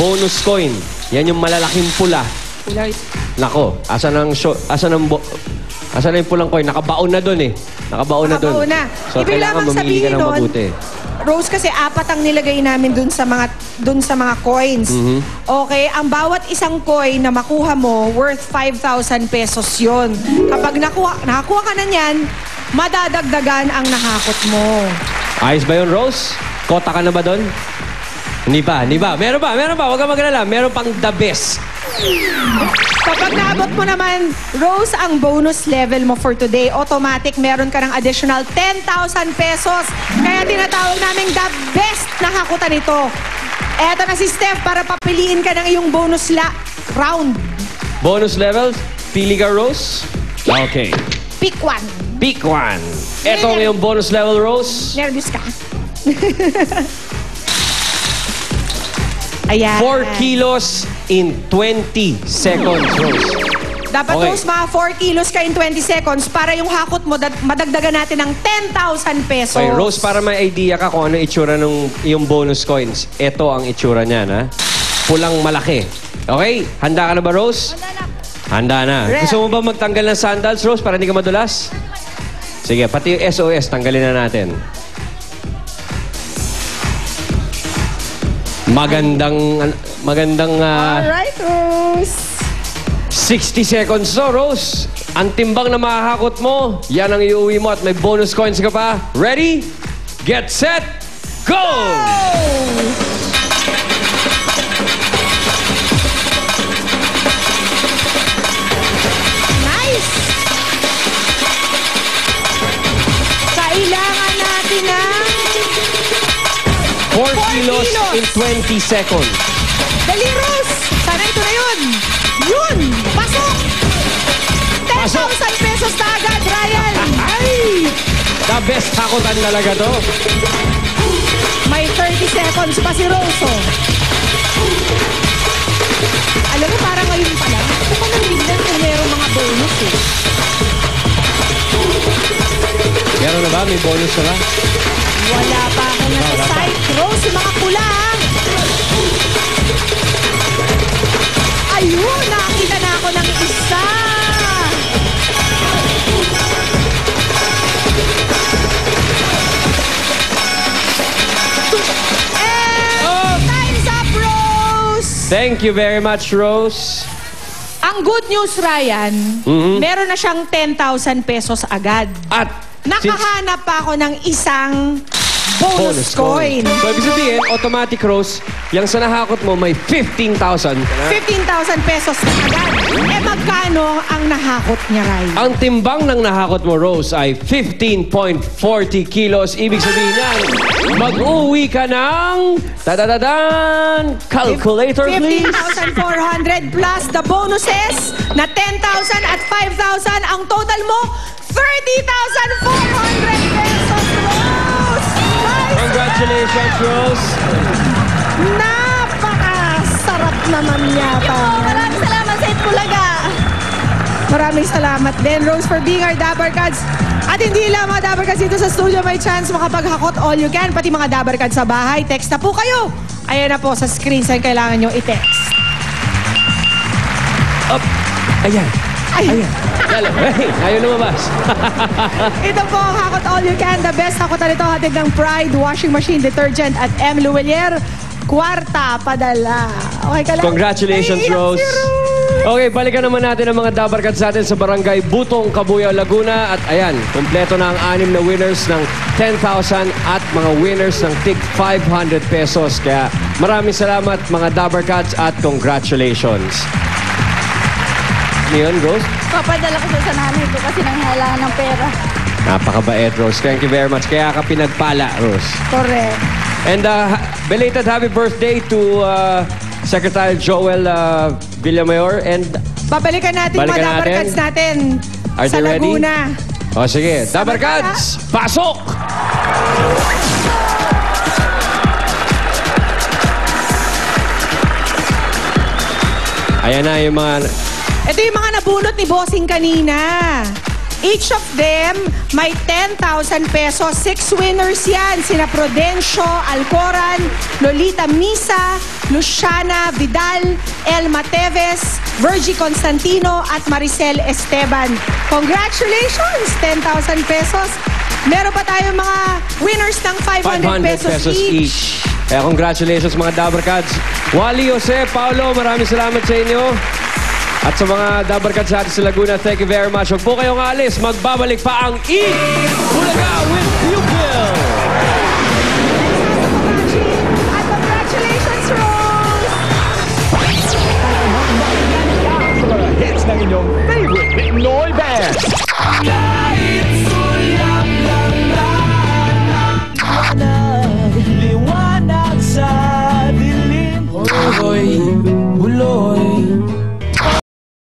bonus coin. Yan yung malalaking pula. Pula. Nako, asan ang yung pulang coin? Nakabaon na dun eh. Nakabaon na dun. So, Ibig kailangan lamang mamili ka sabihin ng nun, mabuti. Rose, kasi 4 ang nilagay namin dun sa mga coins. Okay, ang bawat isang coin na makuha mo, worth 5,000 pesos yun. Kapag nakakuha ka na niyan, madadagdagan ang nahakot mo. Ayos ba yun, Rose? Kota ka na ba dun? Hindi pa. Meron pa. Huwag ka magalala. Meron pang the best. Kapag naabot mo naman, Rose, ang bonus level mo for today, automatic meron ka ng additional 10,000 pesos. Kaya tinatawag namin the best na hakutan ito. Eto na si Steph para papiliin ka ng iyong bonus round. Bonus levels? Pili ka, Rose? Okay. Pick one. Pick one. Eto ang iyong bonus level, Rose. Nervous ka? Ayan. 4 kilos in 20 seconds, Rose. Dapat, Okay. Rose, mga 4 kilos ka in 20 seconds para yung hakot mo, madagdagan natin ng 10,000 pesos. Okay, Rose, para may idea ka kung ano itsura ng yung bonus coins. Ito ang itsura niyan, ha? Pulang malaki. Okay? Handa ka na ba, Rose? Handa na. Gusto mo ba magtanggal ng sandals, Rose, para hindi ka madulas? Sige, pati yung SOS, tanggalin na natin. Magandang Alright, Rose. 60 seconds to, Rose. Ang timbang na makakakot mo, yan ang iuwi mo at may bonus coins ka pa. Ready? Get set, go! Nice! Kailangan natin ng 4 kilos in 20 seconds. Dali, Rose! Sana ito na yun! Yun! Pasok! 10,000 pesos na agad, Ryan! Ay! The best hakutan talaga to. May 30 seconds pa si Rose, oh. Alam mo, parang ngayon pa lang. Ito pa nang biglan kung meron mga bonus, eh. Meron na ba? May bonus na ba? Wala pa ako nasa site. Rose, yung mga pula, ah. Ayun, nakakita na ako ng isa. And time's up, Rose! Thank you very much, Rose. Ang good news, Ryan, meron na siyang 10,000 pesos agad. At Nakahanap pa ako ng isang bonus coin. So, ibig sabihin, automatic, Rose, yung sa nahakot mo, may 15,000 ka na. 15,000 pesos na agad. Eh, magkano ang nahakot niya, Ryan? Ang timbang ng nahakot mo, Rose, ay 15.40 kilos. Ibig sabihin yan, mag-uwi ka ng... Tadadadan! Calculator, please! 15,400 plus the bonuses na 10,000 at 5,000. Ang total mo, 30,400 pesos, Rose! Nice! Congratulations, Rose! Napakasarap naman yata. Maraming salamat sa Itbulaga. Maraming salamat din, Rose, for being our Dabarkads. At hindi lang mga Dabarkads dito sa studio, may chance makapaghakot all you can. Pati mga Dabarkads sa bahay, text na po kayo. Ayan na po sa screen, saan kailangan nyo i-text. Up! Ayan! Ay. Ayaw lumabas. Ito po ang Hakot All You Can. The best hakotan ito hatid ng Pride, Washing Machine Detergent at M. Luwelier. Kwarta, padala. Okay ka lang? Congratulations, Naiiyak Rose. si Rose. Okay, balikan naman natin ang mga Dabarkads natin sa Barangay Butong, Cabuyao, Laguna. At ayan, kumpleto na ang 6 na winners ng 10,000 at mga winners ng tig 500 pesos. Kaya maraming salamat mga Dabarkads at congratulations. Ngayon, Rose? Papadala ko sa nanay ko kasi nangailangan ng pera. Napakabait, Rose. Thank you very much. Kaya ka pinagpala, Rose. Correct. And belated happy birthday to Secretary Joel Villamayor. And Babalikan natin mga Balikan Dabarkads natin Are sa they ready? Laguna. O sige, Dabarkads, pasok! Ayan na yung mga... Ito yung mga nabunot ni Bossing kanina. Each of them may 10,000 pesos. 6 winners yan. Sina Prudencio Alcoran, Lolita Misa, Luciana Vidal, Elma Teves, Virgie Constantino at Maricel Esteban. Congratulations! 10,000 pesos. Meron pa tayong mga winners ng 500 pesos each. Kaya congratulations mga Dabarkads. Wally, Jose, Paolo, maraming salamat sa inyo. At sa mga Dabarkads sa atin sa Laguna, thank you very much. Huwag po kayong alis. Magbabalik pa ang Bulaga